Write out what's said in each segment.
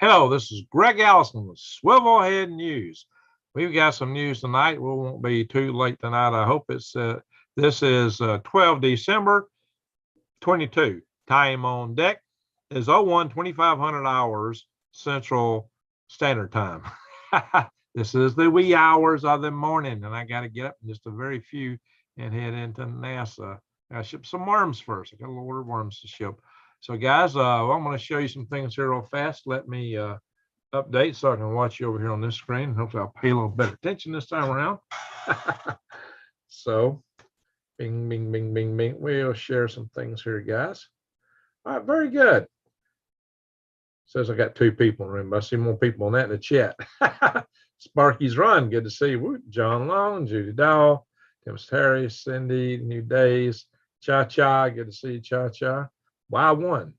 Hello, this is Greg Allison with Swivelhead News. We've got some news tonight. We won't be too late tonight. I hope it's this is 12 December 22. Time on deck is 01-2500 hours Central Standard Time. This is the wee hours of the morning, and I got to get up in just a very few and head into NASA. I ship some worms first. I got a little order of worms to ship. So guys, I'm going to show you some things here real fast. Let me update so I can watch you over here on this screen. Hopefully I'll pay a little better attention this time around. So, bing, bing, bing, bing, bing. We'll share some things here, guys. All right, very good. Says I got 2 people in the room. I see more people on that in the chat. Sparky's Run, good to see you. John Long, Judy Dow, Tim Terry, Cindy, New Days, Cha Cha, good to see you, Cha Cha. Y1,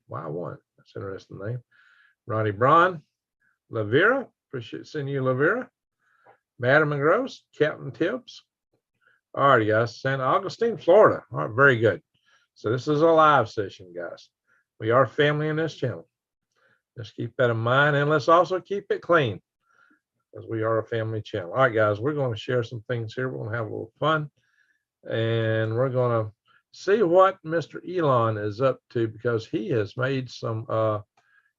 that's an interesting name. Ronnie Braun, Lavera, appreciate seeing you, Lavera. Madam and Gross, Captain Tibbs. All right, guys, San Augustine, Florida. All right, very good. So this is a live session, guys. We are family in this channel. Just keep that in mind, and let's also keep it clean, because we are a family channel. All right, guys, we're going to share some things here. We're going to have a little fun, and we're going to see what Mr. Elon is up to, because he has made some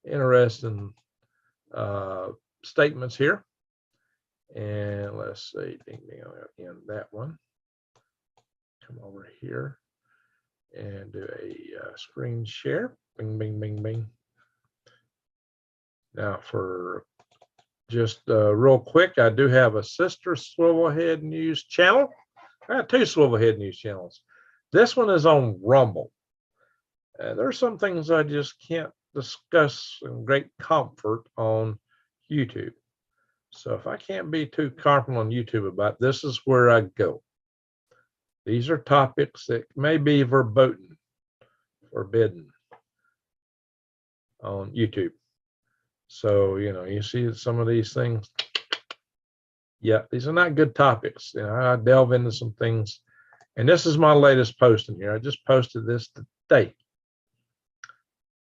interesting statements here. And let's see, ding, ding, in that one. Come over here and do a screen share. Bing, bing, bing, bing. Now, for just real quick, I do have a sister Swivelhead News channel. I have 2 Swivelhead News channels. This one is on Rumble. There are some things I just can't discuss in great comfort on YouTube. So if I can't be too confident on YouTube about this, is where I go. These are topics that may be forbidden on YouTube. So, you know, you see some of these things. Yeah, these are not good topics. You know, I delve into some things. And this is my latest post in here. I just posted this today.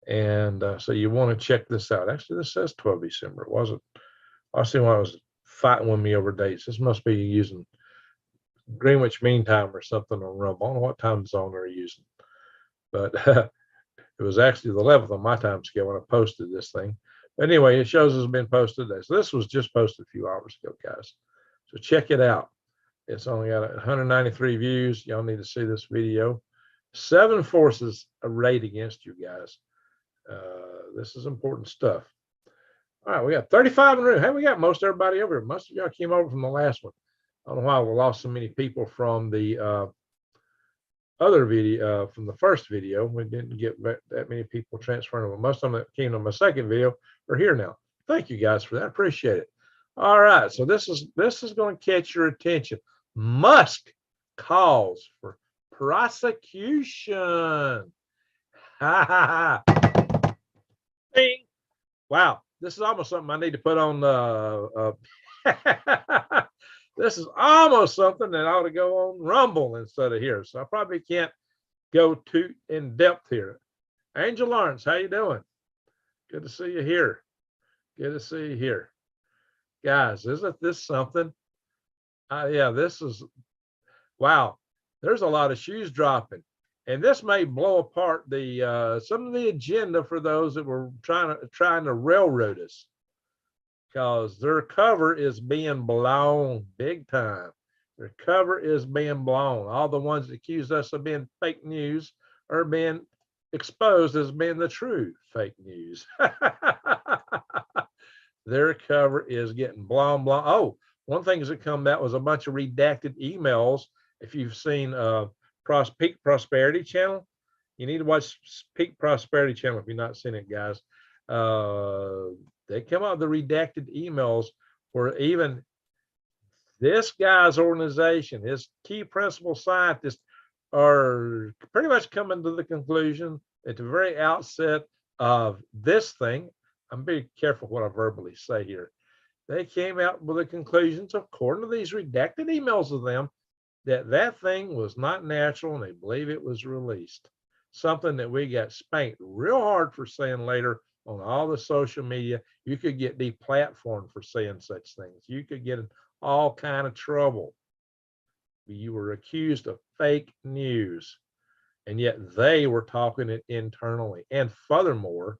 And so you want to check this out. Actually, this says 12 December. It wasn't. I see why I was fighting with me over dates. This must be using Greenwich Mean Time or something on Rumble. I don't know what time zone they're using. But it was actually the 11th on my time scale when I posted this thing. But anyway, it shows it's been posted today. So this was just posted a few hours ago, guys. So check it out. It's only got 193 views. Y'all need to see this video. 7 forces arrayed against you, guys. This is important stuff. All right, we got 35 in the room. Hey, we got most everybody over here. Most of y'all came over from the last one. I don't know why we lost so many people from the other video, from the first video. We didn't get that many people transferring over. Most of them that came on my second video are here now. Thank you guys for that. Appreciate it. All right, so this is going to catch your attention. Musk calls for prosecution. Ha ha ha. Bing. Wow, this is almost something I need to put on. This is almost something that ought to go on Rumble instead of here. So I probably can't go too in depth here. Angel Lawrence, how you doing? Good to see you here. Good to see you here. Guys, isn't this something? Yeah, this is, wow. There's a lot of shoes dropping. And this may blow apart the some of the agenda for those that were trying to railroad us, because their cover is being blown big time. Their cover is being blown. All the ones that accuse us of being fake news are being exposed as being the true fake news. Their cover is getting blown. Oh, one thing that come out was a bunch of redacted emails. If you've seen Peak Prosperity Channel, you need to watch Peak Prosperity Channel if you've not seen it, guys. They come out with the redacted emails where even this guy's organization, his key principal scientists, are pretty much coming to the conclusion at the very outset of this thing. I'm being careful what I verbally say here. They came out with the conclusions, according to these redacted emails of them, that thing was not natural, and they believe it was released. Something that we got spanked real hard for saying later on all the social media. You could get deplatformed for saying such things. You could get in all kind of trouble. You were accused of fake news, and yet they were talking it internally. And furthermore,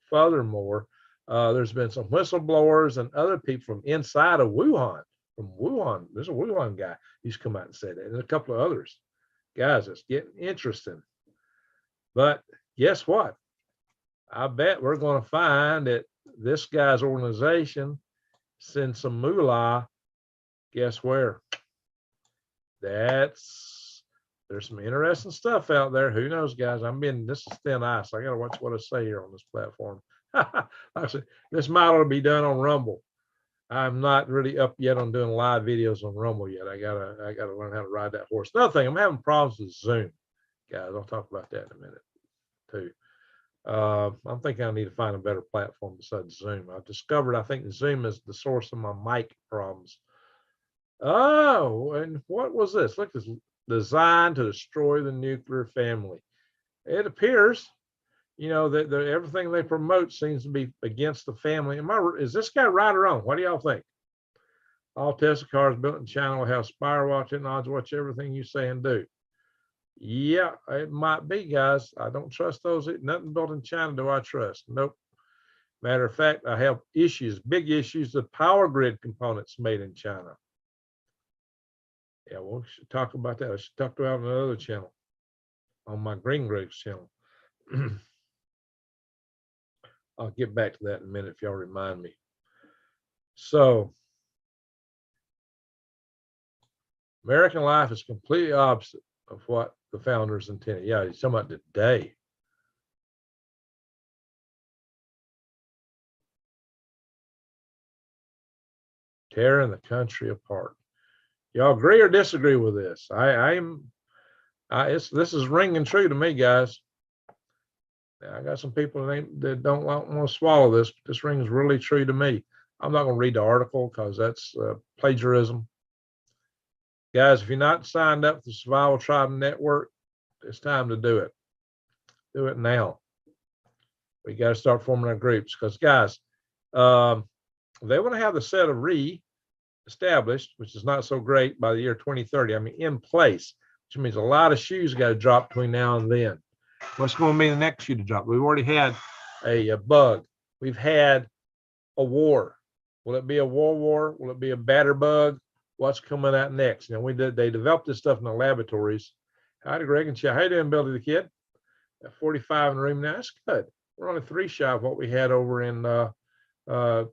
there's been some whistleblowers and other people from inside of Wuhan. From Wuhan, there's a Wuhan guy. He's come out and said it, and a couple of others. Guys, it's getting interesting. But guess what? I bet we're going to find that this guy's organization sends some moolah. Guess where? There's some interesting stuff out there. Who knows, guys? This is thin ice. I got to watch what I say here on this platform. Like I said, this might ought to be done on Rumble. I'm not really up yet on doing live videos on Rumble yet. I gotta learn how to ride that horse. Another thing, I'm having problems with Zoom, guys. I'll talk about that in a minute too. I'm thinking I need to find a better platform besides Zoom. I've discovered I think Zoom is the source of my mic problems. Oh, and what was this? Look, it's designed to destroy the nuclear family. It appears, that everything they promote seems to be against the family. Is this guy right or wrong? What do y'all think? All Tesla cars built in China will have Firewall technology, watch everything you say and do. Yeah, it might be, guys. I don't trust those. Nothing built in China do I trust. Nope. Matter of fact, I have big issues with power grid components made in China. Yeah, well, we should talk about that. I should talk about it on another channel, on my Green Grapes channel. I'll get back to that in a minute if y'all remind me. So, American life is completely opposite of what the founders intended. Yeah, he's talking about today. Tearing the country apart. Y'all agree or disagree with this? This is ringing true to me, guys. I got some people that don't want to swallow this, but this rings really true to me. I'm not going to read the article because that's plagiarism. Guys, if you're not signed up for the Survival Tribe Network, it's time to do it. Do it now. We got to start forming our groups because, guys, they want to have the set of re-established, which is not so great, by the year 2030. I mean, in place, which means a lot of shoes got to drop between now and then. What's going to be the next shoe to drop? We've already had a bug. We've had a war. Will it be a war? Will it be a batter bug? What's coming out next? They developed this stuff in the laboratories. Hi to Greg and Chad. How you doing, Billy the Kid? At 45 in the room now. That's good. We're only 3 shy of what we had over in on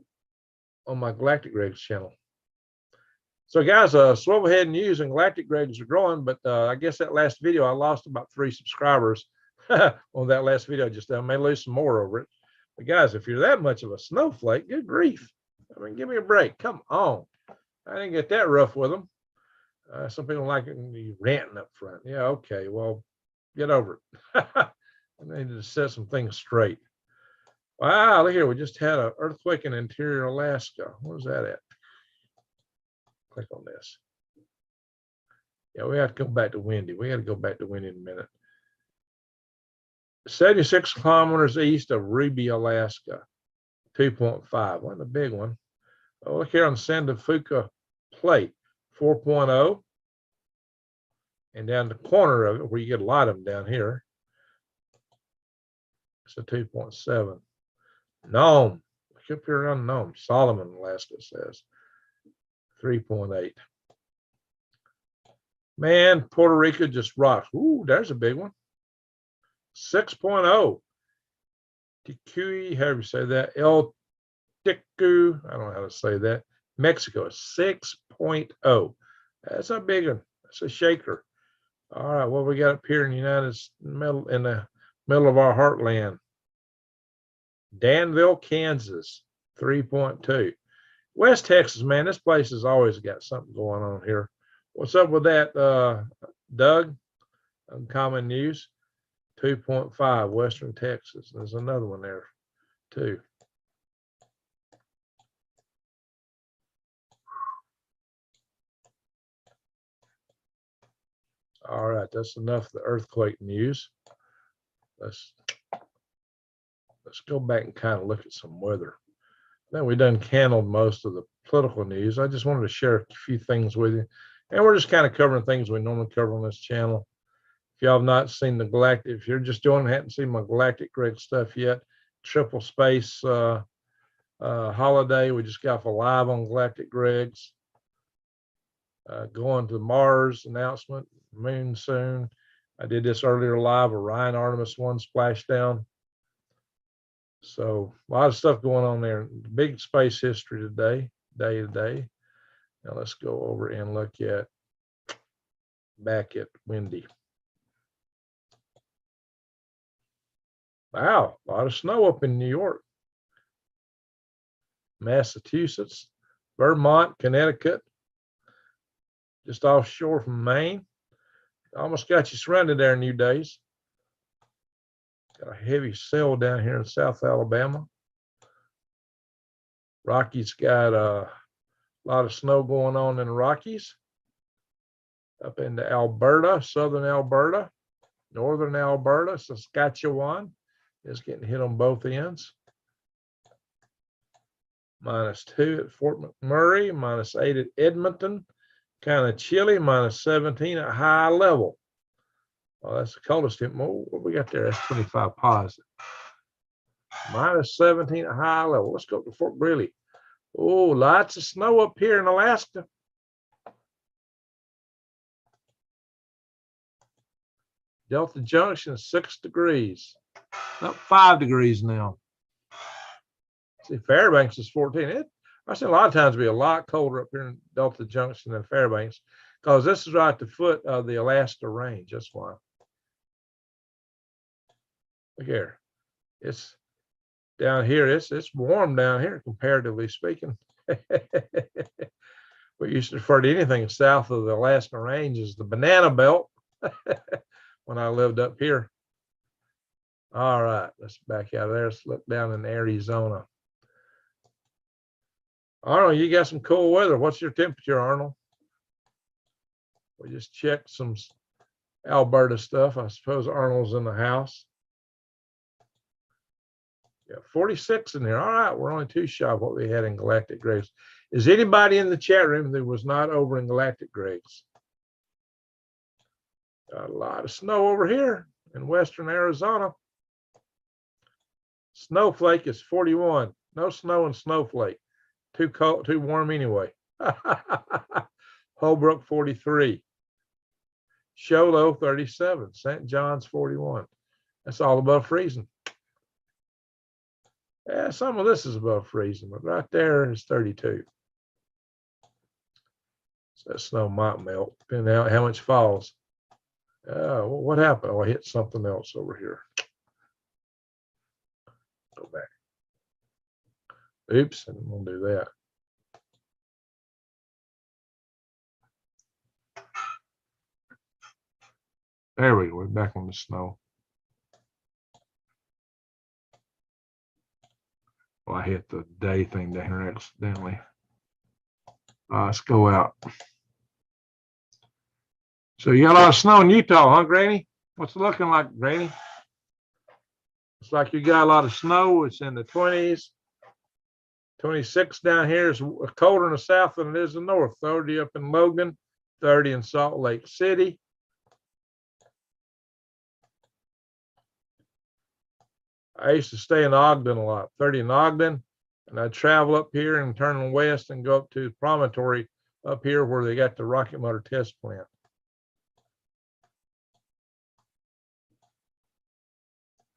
my Galactic Greg's channel. So guys, Swivel Head News and Galactic Gregs are growing, but I guess that last video I lost about 3 subscribers on that last video. I may lose some more over it. But guys, if you're that much of a snowflake, good grief. I mean, give me a break. Come on. I didn't get that rough with them. Some people like it when you ranting up front. Yeah, okay. Well, get over it. I need to set some things straight. Wow, look here. We just had an earthquake in interior Alaska. Where's that at? Click on this. Yeah, we have to go back to Windy. We got to go back to Windy in a minute. 76 kilometers east of Ruby, Alaska. 2.5. Wasn't a big one. Oh, look here on Sandafuka Plate. 4.0. And down the corner of it, where you get a lot of them down here, it's a 2.7. Nome. Look up here on Nome. Solomon, Alaska says 3.8. Man, Puerto Rico just rocks. Ooh, there's a big one. 6.0. Ticuy, however you say that. El Ticu, I don't know how to say that. Mexico, 6.0. That's a big one. That's a shaker. All right, well, we got up here in the middle of our heartland. Danville, Kansas, 3.2. West Texas, man, this place has always got something going on here. What's up with that, Doug? Uncommon News, 2.5, Western Texas. There's another one there, too. All right, that's enough of the earthquake news. Let's let's go back and kind of look at some weather. Then we done canneled most of the political news. I just wanted to share a few things with you. And we're just kind of covering things we normally cover on this channel. If y'all have not seen the Galactic, if you're just joining, hadn't seen my Galactic Greg stuff yet, triple space holiday. We just got off a live on Galactic Greg's. Going to Mars announcement, moon soon. I did this earlier live, Orion Artemis 1 splashdown. So a lot of stuff going on there. Big space history today, day to day. Now let's go over and look at back at Windy. Wow, a lot of snow up in New York, Massachusetts, Vermont, Connecticut, just offshore from Maine. Almost got you surrounded there in a few days. Got a heavy cell down here in South Alabama. Rockies got a lot of snow going on in the Rockies. Up into Alberta, southern Alberta, northern Alberta, Saskatchewan is getting hit on both ends. -2 at Fort McMurray, -8 at Edmonton. Kind of chilly, -17 at high level. Well, that's the coldest temp. What we got there? That's 25 positive. -17 at high level. Let's go to Fort Greely. Oh, lots of snow up here in Alaska. Delta Junction, 6 degrees. Up 5 degrees now. See, Fairbanks is 14. I've seen a lot of times be a lot colder up here in Delta Junction than Fairbanks, because this is right at the foot of the Alaska Range. That's why. Look here. It's down here. It's warm down here, comparatively speaking. We used to refer to anything south of the Alaska Range as the banana belt when I lived up here. All right, let's back out of there. Let's look down in Arizona. Arnold, you got some cool weather. What's your temperature, Arnold? We just checked some Alberta stuff. I suppose Arnold's in the house. Yeah, 46 in there. All right, we're only 2 shy of what we had in Galactic Greg's. Is anybody in the chat room that was not over in Galactic Greg's? Got a lot of snow over here in western Arizona. Snowflake is 41. No snow in Snowflake. Too cold, too warm anyway. Holbrook 43. Show Low 37. St. John's 41. That's all above freezing. Yeah, some of this is above freezing, but right there is 32. So that snow might melt, depending on how much falls. What happened? Oh, I hit something else over here. Go back. Oops, I didn't want to do that. There we go. We're back on the snow. Well, I hit the day thing down here accidentally. Let's go out. So you got a lot of snow in Utah, huh, Granny? What's it looking like, Granny? It's like you got a lot of snow. It's in the 20s. 26 down here is colder in the south than it is in the north. 30 up in Logan, 30 in Salt Lake City. I used to stay in Ogden a lot, 30 in Ogden, and I'd travel up here and turn west and go up to the promontory up here where they got the rocket motor test plant.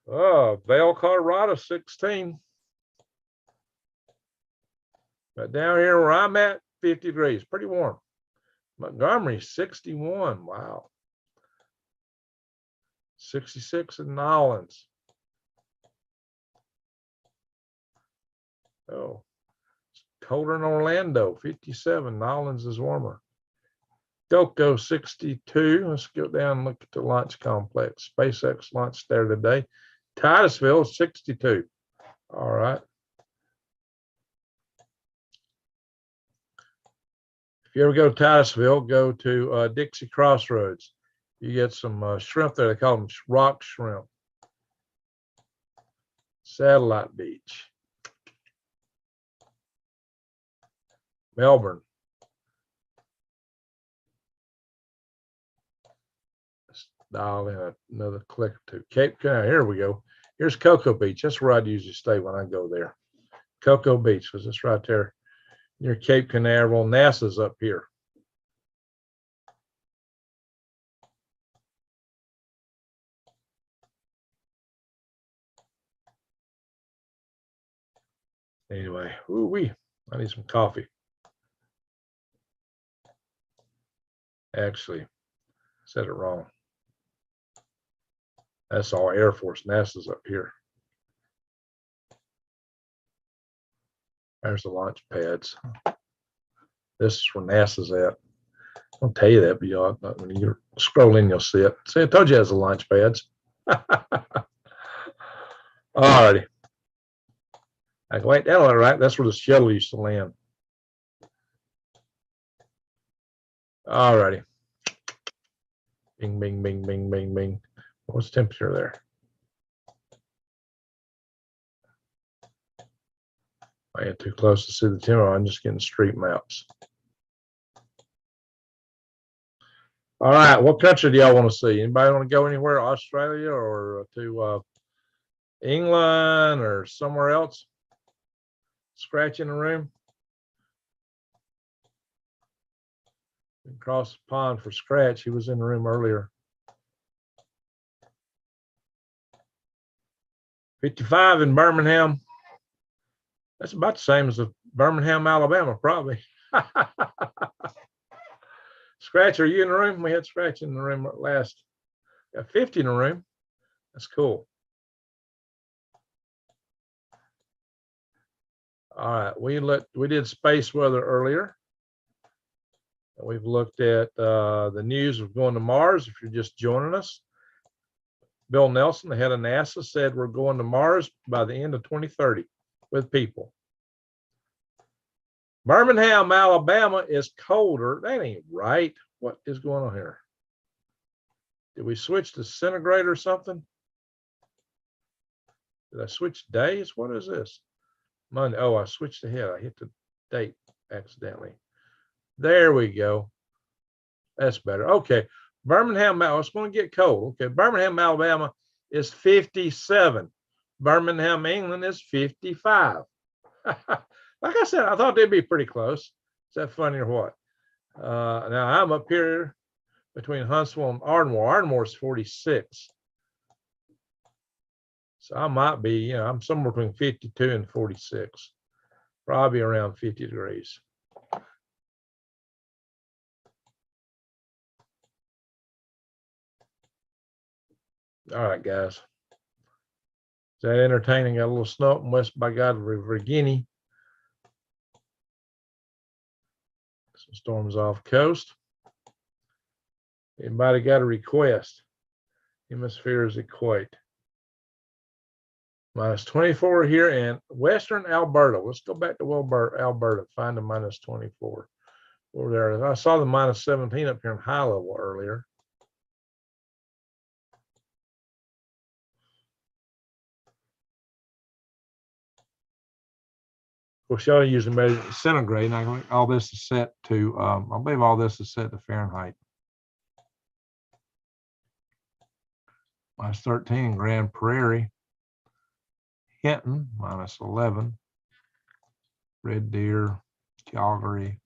Oh, Vail, Colorado, 16. But down here where I'm at, 50 degrees, pretty warm. Montgomery, 61. Wow. 66 in Nolens. Oh, it's colder in Orlando, 57. Nolens is warmer. Goko, 62. Let's go down and look at the launch complex. SpaceX launched there today. Titusville, 62. All right. If you ever go to Titusville, go to Dixie Crossroads. You get some shrimp there. They call them rock shrimp. Satellite Beach. Melbourne. Let's dial in another click or two. Cape Canaveral. Here we go. Here's Cocoa Beach. That's where I'd usually stay when I go there. Cocoa Beach was this right there near Cape Canaveral. NASA's up here. Anyway, I need some coffee. Actually, I said it wrong. That's all Air Force. NASA's up here. There's the launch pads. This is where NASA's at. I'll tell you that, but when you scroll in, you'll see it. See, I told you it has the launch pads. Alrighty. I go, wait, that'll all right. That's where the shuttle used to land. Alrighty. Bing, bing, bing, bing, bing, bing. What's the temperature there? I get too close to see the temperature. I'm just getting street maps. All right, what country do y'all want to see? Anybody want to go anywhere? Australia or to England or somewhere else? Scratch in the room. Across the pond for Scratch. He was in the room earlier. 55 in Birmingham. That's about the same as Birmingham, Alabama, probably. Scratch, are you in the room? We had Scratch in the room last. Got 50 in the room. That's cool. All right, we did space weather earlier. We've looked at the news of going to Mars. If you're just joining us, Bill Nelson, the head of NASA, said we're going to Mars by the end of 2030 with people. Birmingham, Alabama is colder. That ain't right. What is going on here? Did we switch to centigrade or something? Did I switch days? What is this? Monday. Oh, I switched ahead. I hit the date accidentally. There we go. That's better. Okay. Birmingham, it's going to get cold. Okay. Birmingham, Alabama is 57. Birmingham, England is 55. Like I said, I thought they'd be pretty close. Is that funny or what? Now I'm up here between Huntsville and Ardmore. Ardmore is 46. So I might be, I'm somewhere between 52 and 46, probably around 50 degrees. All right, guys. Is that entertaining? Got a little snow up in West by God, Virginia. Some storms off coast. Anybody got a request? Hemispheres equate. Minus 24 here in Western Alberta. Let's go back to Alberta, find the minus 24 over there. I saw the minus 17 up here in high level earlier. Of course, y'all usually measure centigrade, and I think all this is set to, I believe all this is set to Fahrenheit. Minus 13, Grand Prairie. Hinton, minus 11. Red Deer, Calgary.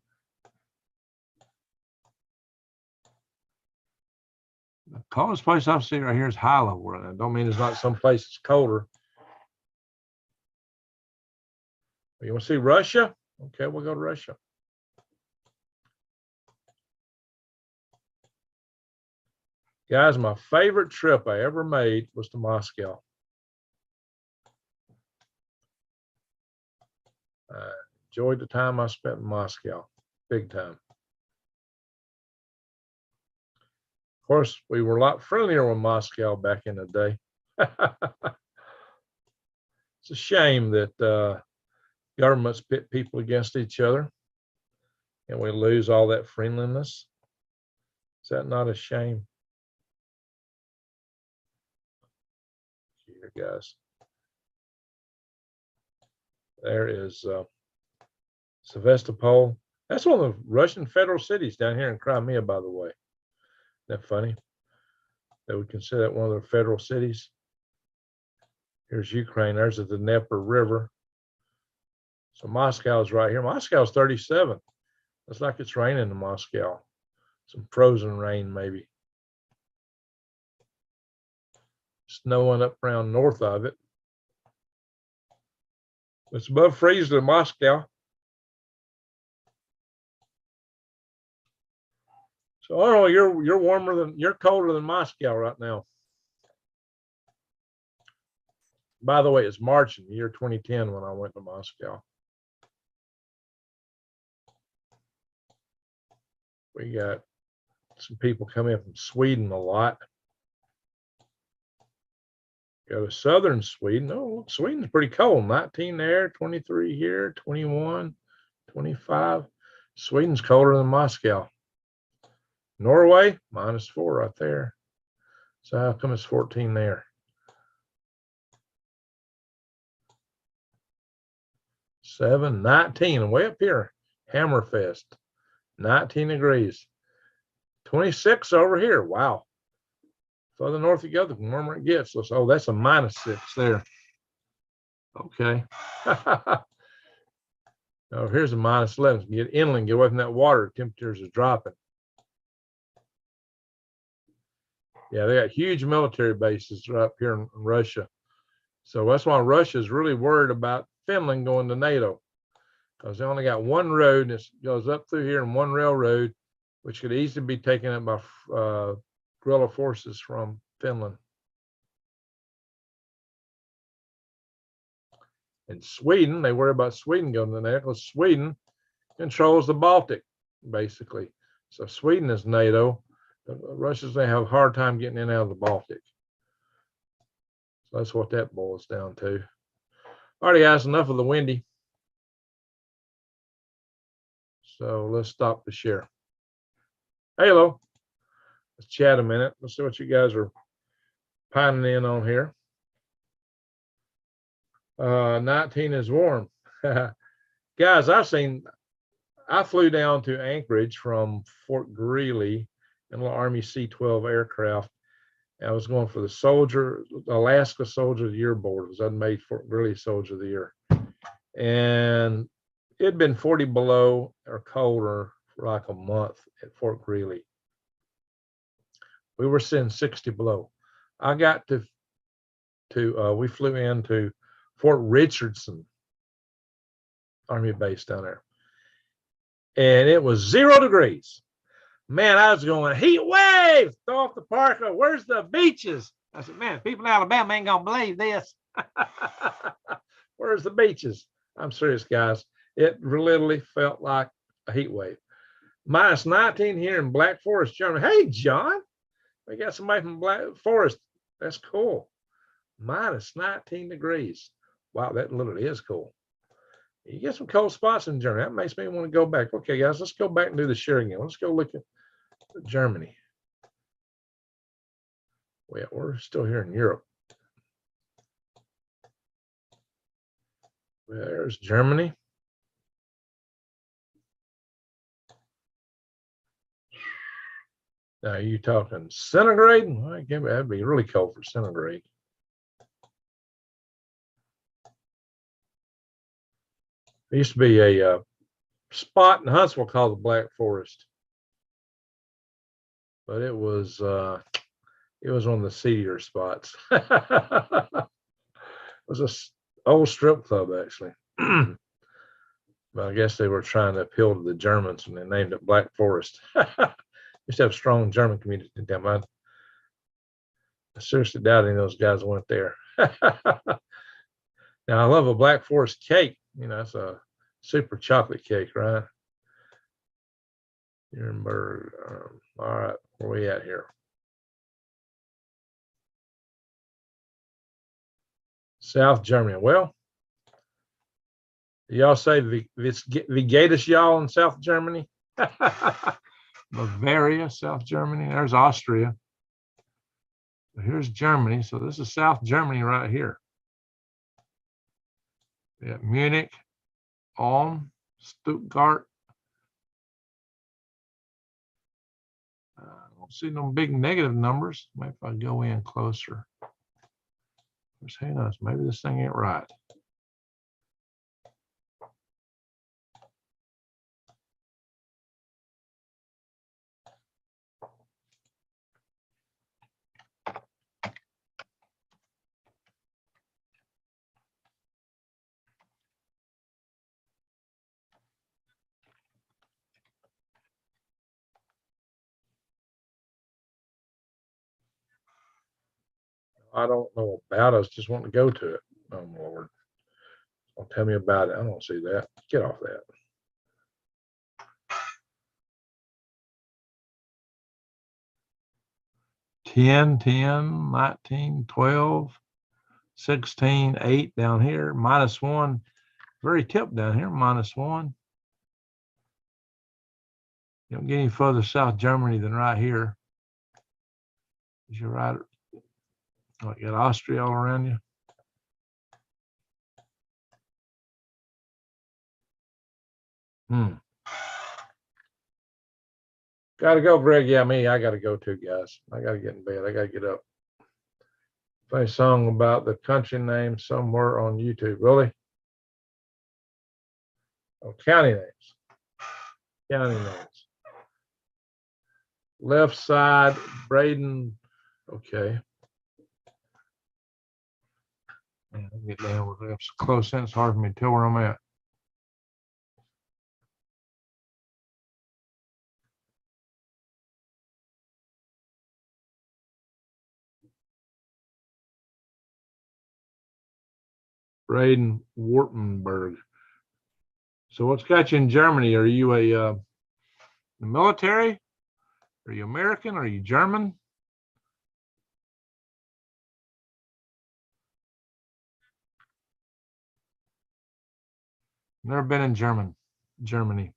The coldest place I've seen right here is high level. I don't mean it's not some place that's colder. You want to see Russia? Okay, we'll go to Russia. Guys, my favorite trip I ever made was to Moscow. I enjoyed the time I spent in Moscow, big time. Of course, we were a lot friendlier with Moscow back in the day. It's a shame that governments pit people against each other and we lose all that friendliness. Is that not a shame? Here, guys. There is Sevastopol. That's one of the Russian federal cities down here in Crimea, by the way. Isn't that funny? That we consider that one of their federal cities. Here's Ukraine. There's the Dnieper River. So Moscow's right here. Moscow's 37. Looks like it's raining in Moscow. Some frozen rain, maybe. Snowing up around north of it. It's above freezing in Moscow. So I don't know, you're colder than Moscow right now. By the way, it's March in the year 2010 when I went to Moscow. We got some people coming in from Sweden a lot. Go to southern Sweden. Oh, Sweden's pretty cold. 19 there, 23 here, 21, 25. Sweden's colder than Moscow. Norway, -4 right there. So how come it's 14 there? 7, 19, and way up here, Hammerfest, 19 degrees. 26 over here. Wow. Further north you go, the warmer it gets. So, oh, that's a -6 there. Okay. Oh, here's a -11. Get inland, get away from that water. Temperatures are dropping. Yeah, they got huge military bases right up here in Russia. So that's why Russia is really worried about Finland going to NATO, because they only got one road and it goes up through here and one railroad, which could easily be taken up by guerrilla forces from Finland. And Sweden, they worry about Sweden going to NATO because Sweden controls the Baltic, basically. So Sweden is NATO. The Russians, they have a hard time getting in and out of the Baltic. So that's what that boils down to. All right, guys, enough of the windy. So let's stop the share. Hey, hello. Let's chat a minute. Let's see what you guys are pining in on here. 19 is warm. Guys, I flew down to Anchorage from Fort Greely in a little Army C-12 aircraft. I was going for the Alaska Soldier of the Year board, because I'd made Fort Greely Soldier of the Year. And it'd been 40 below or colder for like a month at Fort Greely. We were seeing 60 below. I got we flew into Fort Richardson Army base down there. And it was 0 degrees. Man, I was going, heat wave, throw off the parka. Where's the beaches? I said, man, people in Alabama ain't gonna believe this. Where's the beaches? I'm serious, guys. It literally felt like a heat wave. -19 here in Black Forest, Germany. Hey, John, we got somebody from Black Forest. That's cool. -19 degrees. Wow, that literally is cool. You get some cold spots in Germany. That makes me want to go back. Okay, guys, let's go back and do the share again. Let's go look at Germany. Well, we're still here in Europe. There's Germany. Now, are you talking centigrade? Well, that'd be really cold for centigrade. There used to be a spot in Huntsville called the Black Forest, but it was one of the seedier spots. It was an old strip club, actually. But I guess they were trying to appeal to the Germans and they named it Black Forest. Used to have a strong German community in town. I seriously doubt any of those guys went there. Now, I love a Black Forest cake. You know, it's a super chocolate cake, right? Nuremberg. All right, where are we at here? South Germany. Well, y'all say wie geht es y'all in South Germany? Bavaria, South Germany. There's Austria. Here's Germany. So this is South Germany right here. Yeah, Munich, Ulm, Stuttgart. I don't see no big negative numbers. Maybe if I go in closer. Who knows? Maybe this thing ain't right. I don't know about us. Just want to go to it. Oh, Lord. Don't tell me about it. I don't see that. Get off that. 10, 10, 19, 12, 16, 8 down here, -1. Very tip down here, -1. You don't get any further south Germany than right here. You're right. Oh, you got Austria all around you. Gotta go, Greg. Yeah, me. I gotta go too, guys. I gotta get in bed. I gotta get up. Play a song about the country name somewhere on YouTube. Really? Oh, county names. County names. Left side, Braden. Okay. Man, I get down with that. It's close in. It's hard for me to tell where I'm at. Braden Wartenberg. So what's got you in Germany? Are you the military? Are you American? Are you German? Never been in Germany.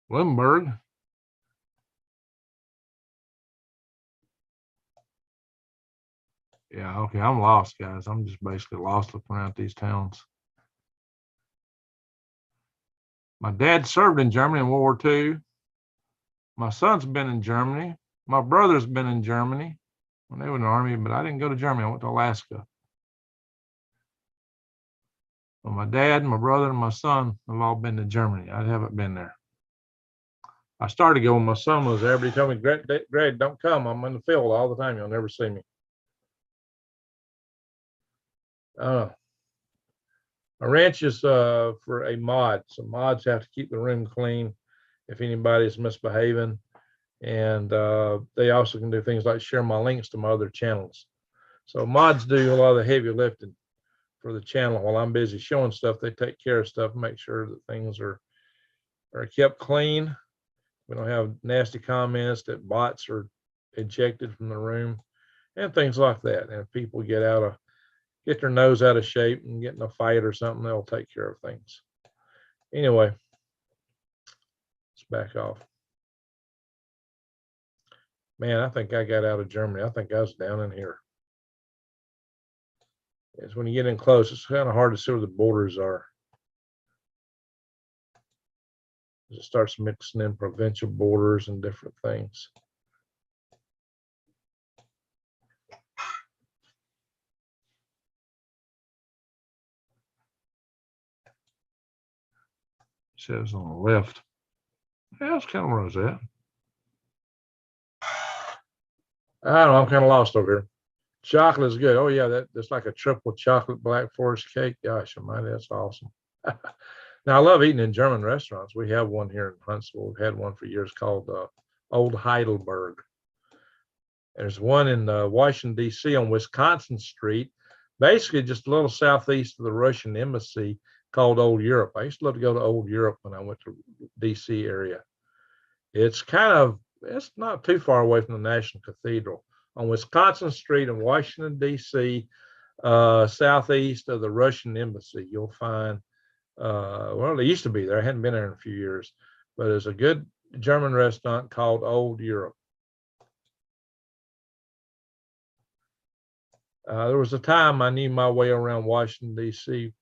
Limburg. Yeah, okay. I'm lost, guys. I'm just basically lost looking around these towns. My dad served in Germany in World War II. My son's been in Germany. My brother's been in Germany when they were in the army, but I didn't go to Germany. I went to Alaska. Well, my dad, my brother, and my son have all been to Germany. I haven't been there. I started going. My son was there, but he told me, Greg, don't come. I'm in the field all the time. You'll never see me. A ranch is for a mod. So mods have to keep the room clean if anybody's misbehaving. And they also can do things like share my links to my other channels. So mods do a lot of the heavy lifting for the channel. While I'm busy showing stuff, they take care of stuff, make sure that things are kept clean. We don't have nasty comments that bots are ejected from the room and things like that. And if people get their nose out of shape and get in a fight or something, they'll take care of things. Anyway, let's back off. Man, I think I got out of Germany. I think I was down in here. It's when you get in close, it's kind of hard to see where the borders are. It starts mixing in provincial borders and different things. It says on the left. Yeah, that's kind of where I was at. I don't know. I'm kind of lost over here. Chocolate is good. Oh yeah, that's like a triple chocolate Black Forest cake. Gosh, that's awesome. Now I love eating in German restaurants. We have one here in Huntsville. We've had one for years called Old Heidelberg. There's one in Washington D.C. on Wisconsin Street, basically just a little southeast of the Russian embassy, called Old Europe. I used to love to go to Old Europe when I went to D.C. area. It's not too far away from the National Cathedral on Wisconsin Street in Washington, D.C. southeast of the Russian embassy. You'll find, well, they used to be there. I hadn't been there in a few years, but there's a good German restaurant called Old Europe. There was a time I knew my way around Washington, D.C.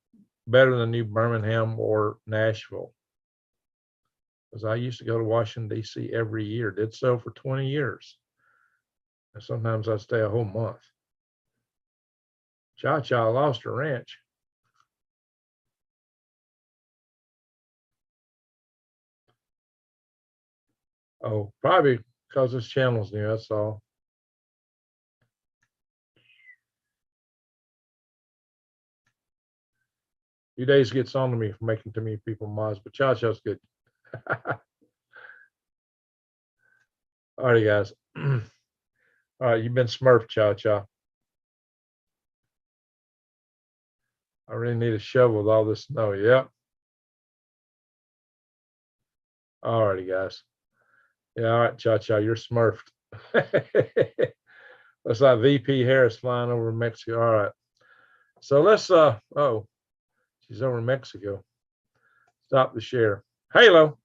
better than I knew Birmingham or Nashville, because I used to go to Washington, D.C. every year, did so for 20 years. And sometimes I'd stay a whole month. Cha-Cha lost her ranch. Oh, probably because this channel's new, that's all. Few days gets on to me for making too many people mods, but Cha-Cha's good. All right, guys. All right, you've been smurfed, Cha-Cha. I really need a shovel with all this snow. Yep. All righty, guys. Yeah, all right, Cha-Cha, you're smurfed. Looks like VP Harris flying over Mexico. All right. So let's oh, she's over in Mexico. Stop the share. Halo.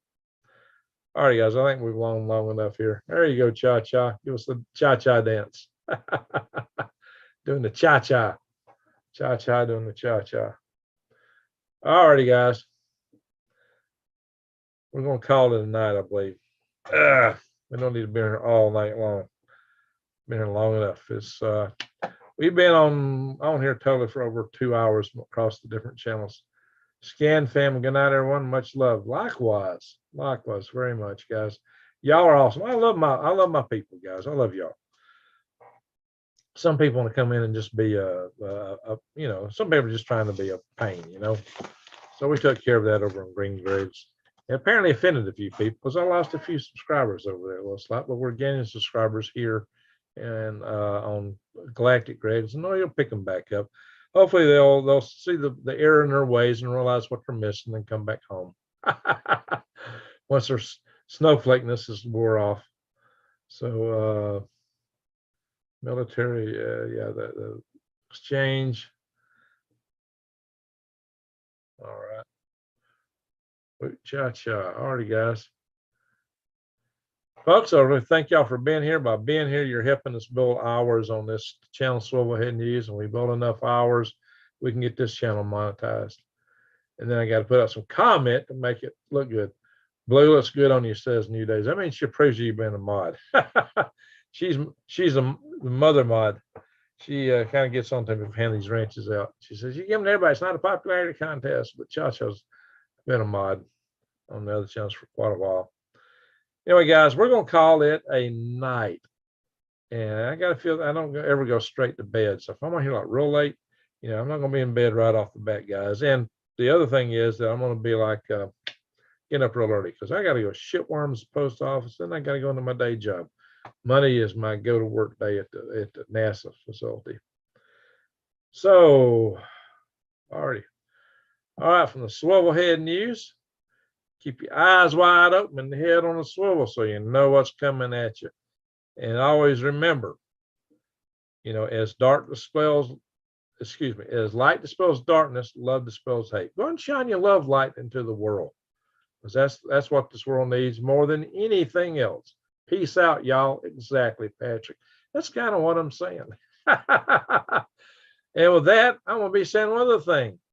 All right, guys. I think we've long enough here. There you go, Cha-Cha. Give us the Cha-Cha dance. Doing the Cha-Cha. Cha-Cha doing the Cha-Cha. All righty, guys. We're gonna call it a night, I believe. We don't need to be here all night long. Been here long enough. It's we've been on here totally for over 2 hours across the different channels. Scan family, good night, everyone. Much love. Likewise, very much, guys. Y'all are awesome. I love my people, guys. I love y'all. Some people want to come in and just be you know, some people are just trying to be a pain, you know. So we took care of that over in Green Graves. It apparently offended a few people because I lost a few subscribers over there, a little slight, but we're gaining subscribers here and on Galactic Graves, and you'll pick them back up. Hopefully they'll see the error in their ways and realize what they're missing and come back home. Once their snowflakeness is wore off. So military, yeah, the exchange. All right. Cha-Cha. All righty, guys. Folks, I really thank y'all for being here. By being here, you're helping us build hours on this channel, Swivelhead News, and we build enough hours, we can get this channel monetized. And then I got to put out some comment to make it look good. Blue looks good on you, says New Days. That means she approves you being a mod. she's the mother mod. She kind of gets on to me hand these ranches out. She says, you give them to everybody. It's not a popularity contest, but Cha-Cha's been a mod on the other channels for quite a while. Anyway, guys, we're going to call it a night. And I got to feel I don't ever go straight to bed. So if I'm on here like real late, you know, I'm not going to be in bed right off the bat, guys. And the other thing is that I'm going to be like getting up real early because I got to go ship worms at the post office. Then I got to go into my day job. Monday is my go to work day at the NASA facility. So, all right, from the Swivelhead News. Keep your eyes wide open and the head on a swivel so you know what's coming at you. And always remember, you know, as light dispels darkness, love dispels hate. Go and shine your love light into the world. Because that's what this world needs more than anything else. Peace out, y'all. Exactly, Patrick. That's kind of what I'm saying. And with that, I'm going to be saying one other thing.